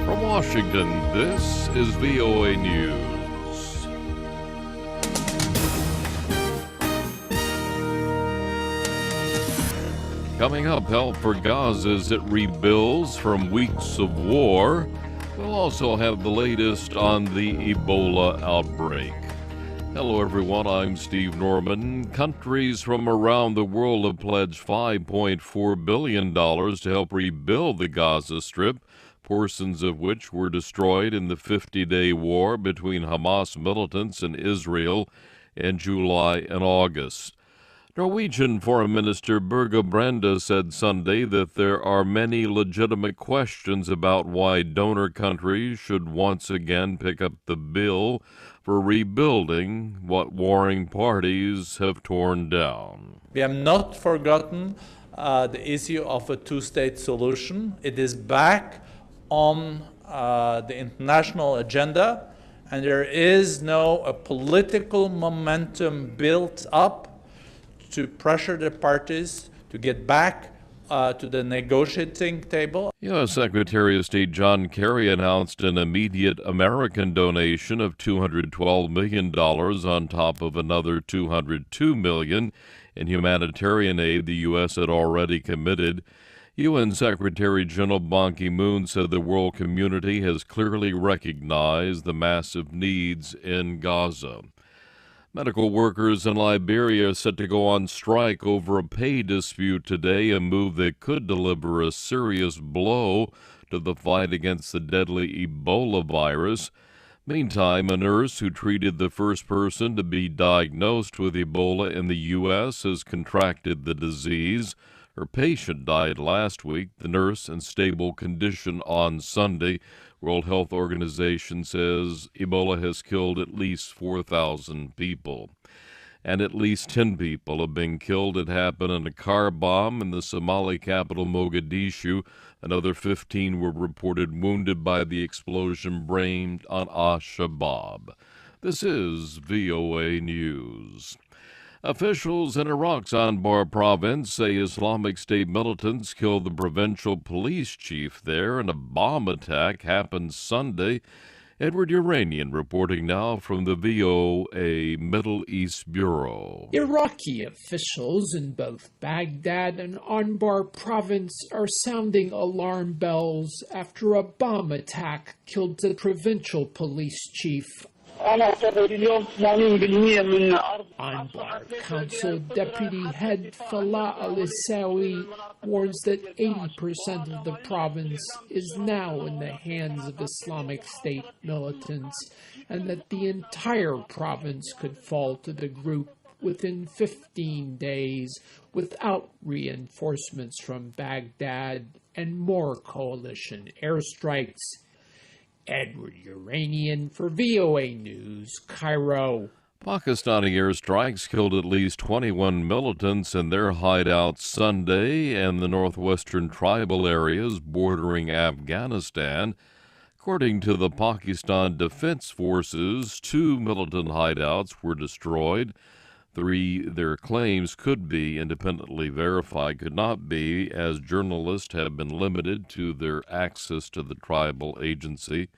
From Washington, this is VOA News. Coming up, help for Gaza as it rebuilds from weeks of war. We'll also have the latest on the Ebola outbreak. Hello, everyone. I'm Steve Norman. Countries from around the world have pledged $5.4 billion to help rebuild the Gaza Strip, portions of which were destroyed in the 50-day war between Hamas militants and Israel in July and August. Norwegian Foreign Minister Børge Brende said Sunday that there are many legitimate questions about why donor countries should once again pick up the bill for rebuilding what warring parties have torn down. We have not forgotten the issue of a two-state solution. It is back on the international agenda, and there is now a political momentum built up to pressure the parties to get back to the negotiating table. U.S. Secretary of State John Kerry announced an immediate American donation of $212 million on top of another $202 million in humanitarian aid the U.S. had already committed. UN Secretary General Ban Ki-moon said the world community has clearly recognized the massive needs in Gaza. Medical workers in Liberia are set to go on strike over a pay dispute today, a move that could deliver a serious blow to the fight against the deadly Ebola virus. Meantime, a nurse who treated the first person to be diagnosed with Ebola in the U.S. has contracted the disease. Her patient died last week, the nurse in stable condition on Sunday. World Health Organization says Ebola has killed at least 4,000 people. And at least 10 people have been killed. It happened in a car bomb in the Somali capital Mogadishu. Another 15 were reported wounded by the explosion blamed on Al-Shabaab. This is VOA News. Officials in Iraq's Anbar province say Islamic State militants killed the provincial police chief there, and a bomb attack happened Sunday. Edward Uranian reporting now from the VOA Middle East Bureau. Iraqi officials in both Baghdad and Anbar province are sounding alarm bells after a bomb attack killed the provincial police chief. Anbar Council Deputy Head Falah Al-Isawi warns that 80% of the province is now in the hands of Islamic State militants, and that the entire province could fall to the group within 15 days without reinforcements from Baghdad and more coalition airstrikes. Edward Uranian for VOA News, Cairo. Pakistani airstrikes killed at least 21 militants in their hideouts Sunday in the northwestern tribal areas bordering Afghanistan. According to the Pakistan Defense Forces, 2 militant hideouts were destroyed. 3, their claims could be independently verified, could not be, as journalists have been limited to their access to the tribal agency.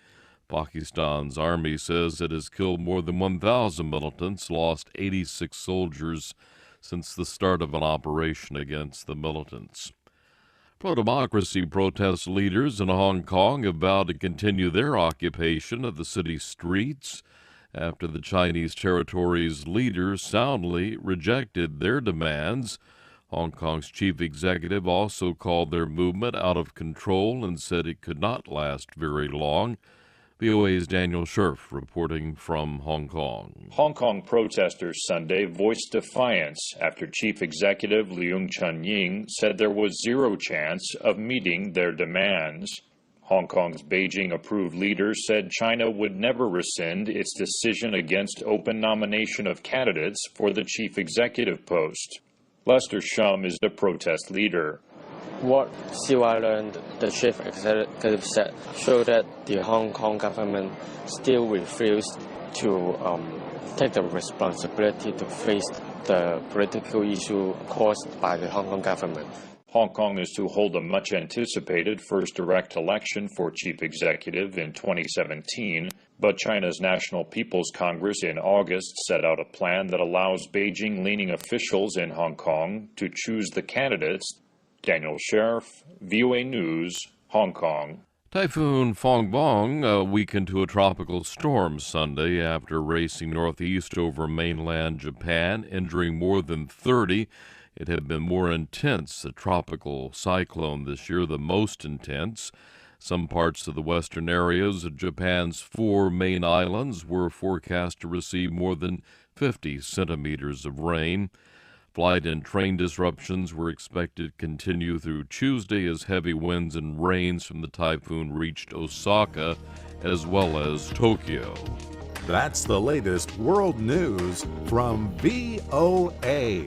Pakistan's army says it has killed more than 1,000 militants, lost 86 soldiers since the start of an operation against the militants. Pro-democracy protest leaders in Hong Kong have vowed to continue their occupation of the city's streets after the Chinese territory's leaders soundly rejected their demands. Hong Kong's chief executive also called their movement out of control and said it could not last very long. VOA's Daniel Scherf reporting from Hong Kong. Hong Kong protesters Sunday voiced defiance after Chief Executive Leung Chun-ying said there was zero chance of meeting their demands. Hong Kong's Beijing-approved leaders said China would never rescind its decision against open nomination of candidates for the chief executive post. Lester Shum is the protest leader. What CY learned, the chief executive said, showed that the Hong Kong government still refused to take the responsibility to face the political issue caused by the Hong Kong government. Hong Kong is to hold a much-anticipated first direct election for chief executive in 2017, but China's National People's Congress in August set out a plan that allows Beijing-leaning officials in Hong Kong to choose the candidates. Daniel Sheriff, VOA News, Hong Kong. Typhoon Fongbong weakened to a tropical storm Sunday after racing northeast over mainland Japan, injuring more than 30. It had been more intense, a tropical cyclone this year, the most intense. Some parts of the western areas of Japan's 4 main islands were forecast to receive more than 50 centimeters of rain. Flight and train disruptions were expected to continue through Tuesday as heavy winds and rains from the typhoon reached Osaka as well as Tokyo. That's the latest world news from VOA.